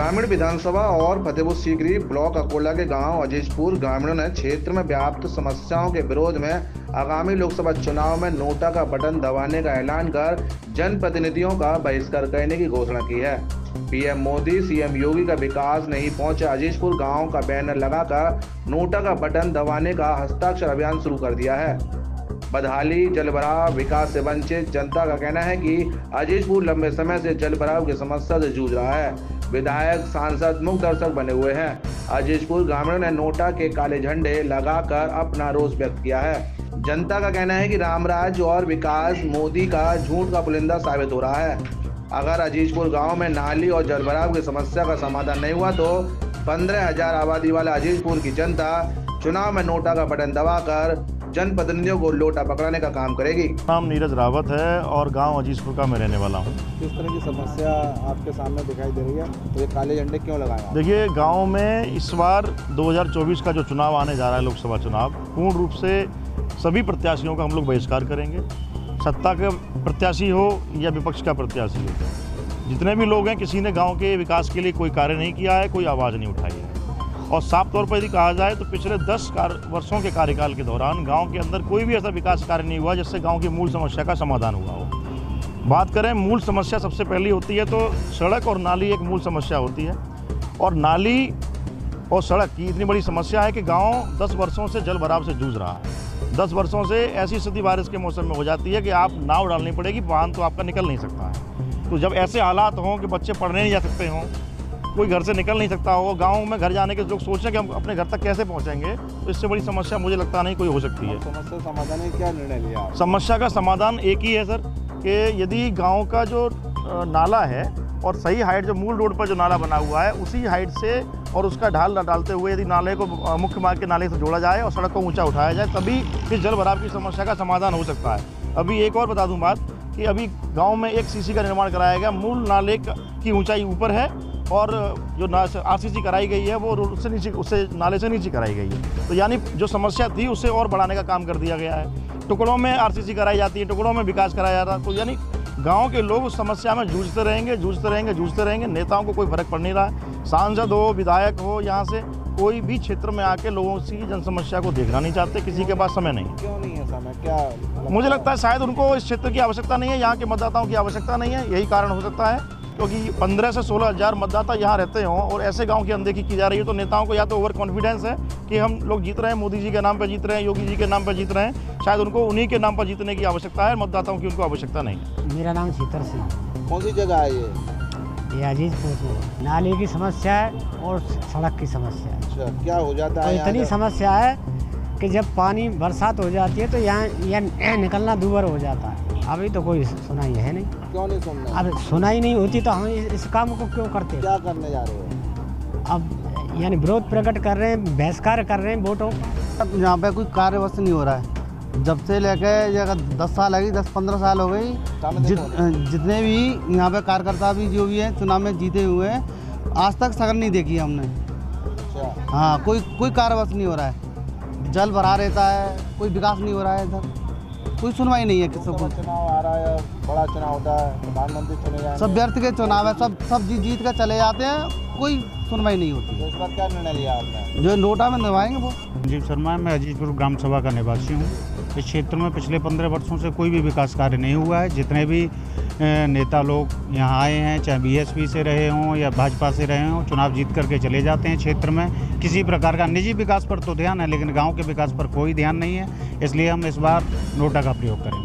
ग्रामीण विधानसभा और फतेहपुर सीकरी ब्लॉक अकोला के गांव अजीजपुर ग्रामीणों ने क्षेत्र में व्याप्त समस्याओं के विरोध में आगामी लोकसभा चुनाव में नोटा का बटन दबाने का ऐलान कर जनप्रतिनिधियों का बहिष्कार करने की घोषणा की है। पीएम मोदी सीएम योगी का विकास नहीं पहुंचा अजीजपुर गांव का बैनर लगाकर नोटा का बटन दबाने का हस्ताक्षर अभियान शुरू कर दिया है। बदहाली, जलभराव, विकास से वंचित जनता का कहना है कि अजीजपुर लंबे समय से जलभराव की समस्या से जूझ रहा है। विधायक, सांसद मुख्य दर्शक बने हुए हैं। अजीजपुर ग्रामीणों ने नोटा के काले झंडे लगाकर अपना रोष व्यक्त किया है। जनता का कहना है कि रामराज और विकास मोदी का झूठ का पुलिंदा साबित हो रहा है। अगर अजीजपुर गांव में नाली और जलभराव की समस्या का समाधान नहीं हुआ तो 15,000 आबादी वाला अजीजपुर की जनता चुनाव में नोटा का बटन दबाकर जनप्रतिनिधियों को लोटा पकड़ाने का काम करेगी। नाम नीरज रावत है और गांव अजीजपुर का मैं रहने वाला हूं। किस तरह की समस्या आपके सामने दिखाई दे रही है, तो ये काले झंडे क्यों लगाए? देखिए, गांव में इस बार 2024 का जो चुनाव आने जा रहा है, लोकसभा चुनाव, पूर्ण रूप से सभी प्रत्याशियों का हम लोग बहिष्कार करेंगे। सत्ता का प्रत्याशी हो या विपक्ष का प्रत्याशी हो, जितने भी लोग हैं, किसी ने गाँव के विकास के लिए कोई कार्य नहीं किया है, कोई आवाज़ नहीं उठाई है। और साफ तौर पर यदि कहा जाए तो पिछले 10 वर्षों के कार्यकाल के दौरान गांव के अंदर कोई भी ऐसा विकास कार्य नहीं हुआ जिससे गांव की मूल समस्या का समाधान हुआ हो। बात करें मूल समस्या, सबसे पहली होती है तो सड़क और नाली एक मूल समस्या होती है। और नाली और सड़क की इतनी बड़ी समस्या है कि गाँव 10 वर्षों से जल भराव से जूझ रहा है। 10 वर्षों से ऐसी स्थिति बारिश के मौसम में हो जाती है कि आप नाव डालनी पड़ेगी, वाहन तो आपका निकल नहीं सकता है। तो जब ऐसे हालात हों कि बच्चे पढ़ने नहीं जा सकते हों, कोई घर से निकल नहीं सकता हो, गांव में घर जाने के लोग सोचें कि हम अपने घर तक कैसे पहुंचेंगे, तो इससे बड़ी समस्या मुझे लगता नहीं कोई हो सकती है। समस्या समाधान में क्या निर्णय लिया? समस्या का समाधान एक ही है सर, कि यदि गांव का जो नाला है और सही हाइट, जो मूल रोड पर जो नाला बना हुआ है उसी हाइट से और उसका ढाल डालते हुए यदि नाले को मुख्य मार्ग के नाले से जोड़ा जाए और सड़क को ऊँचा उठाया जाए, तभी इस जल भराव की समस्या का समाधान हो सकता है। अभी एक और बता दूँ बात कि अभी गाँव में एक सीसी का निर्माण कराया गया, मूल नाले की ऊँचाई ऊपर है और जो आरसीसी कराई गई है वो रोड से नीचे, उससे नाले से नीचे कराई गई है। तो यानी जो समस्या थी उससे और बढ़ाने का काम कर दिया गया है। टुकड़ों में आरसीसी कराई जाती है, टुकड़ों में विकास कराया जाता है। तो यानी गांव के लोग उस समस्या में जूझते रहेंगे। नेताओं को कोई फर्क पड़ नहीं रहा है। सांसद हो, विधायक हो, यहाँ से कोई भी क्षेत्र में आके लोगों की जन समस्या को देखना नहीं चाहते, किसी के पास समय नहीं। क्यों नहीं है समय? क्या मुझे लगता है शायद उनको इस क्षेत्र की आवश्यकता नहीं है, यहाँ के मतदाताओं की आवश्यकता नहीं है, यही कारण हो सकता है। क्योंकि 15 से 16 हज़ार मतदाता यहाँ रहते हों और ऐसे गांव की अनदेखी की जा रही है, तो नेताओं को या तो ओवर कॉन्फिडेंस है कि हम लोग जीत रहे हैं, मोदी जी के नाम पर जीत रहे हैं, योगी जी के नाम पर जीत रहे हैं। शायद उनको उन्हीं के नाम पर जीतने की आवश्यकता है, मतदाताओं की उनको आवश्यकता नहीं है। मेरा नाम शीतर सिंह। कौन सी जगह है ये? अजीजपुर। नाली की समस्या है और सड़क की समस्या है। अच्छा, क्या हो जाता तो है? इतनी समस्या है कि जब पानी बरसात हो जाती है तो यहाँ निकलना दूभर हो जाता है। अभी तो कोई सुनाई है नहीं। क्यों नहीं सुनना? अब सुनाई नहीं होती तो हम इस काम को क्यों करते? क्या करने जा रहे हो? अब यानी विरोध प्रकट कर रहे हैं, बहिष्कार कर रहे हैं वोटों। अब यहाँ पे कोई कार्यवस्थ नहीं हो रहा है। जब से लेके 10 साल लगी, 10-15 साल हो गई। जितने भी यहाँ पे कार्यकर्ता भी जो भी है चुनाव में जीते हुए हैं, आज तक शक्ल नहीं देखी हमने। अच्छा। हाँ, कोई कार्यवस्थ नहीं हो रहा है। जल भरा रहता है, कोई विकास नहीं हो रहा है, इधर कोई सुनवाई नहीं है किसी को। चुनाव आ रहा है, बड़ा चुनाव होता है, प्रधानमंत्री चुने जाएंगे, सब व्यर्थ के चुनाव है, सब जीत कर चले जाते हैं, कोई सुनवाई नहीं होती। तो इस पर क्या निर्णय लिया आपने? जो नोटा में दबाएंगे वो। संजीव शर्मा, मैं अजीजपुर ग्राम सभा का निवासी हूँ। इस क्षेत्र में पिछले 15 वर्षों से कोई भी विकास कार्य नहीं हुआ है। जितने भी नेता लोग यहाँ आए हैं, चाहे बीएसपी से रहे हों या भाजपा से रहे हों, चुनाव जीत करके चले जाते हैं। क्षेत्र में किसी प्रकार का निजी विकास पर तो ध्यान है, लेकिन गांव के विकास पर कोई ध्यान नहीं है। इसलिए हम इस बार नोटा का प्रयोग करेंगे।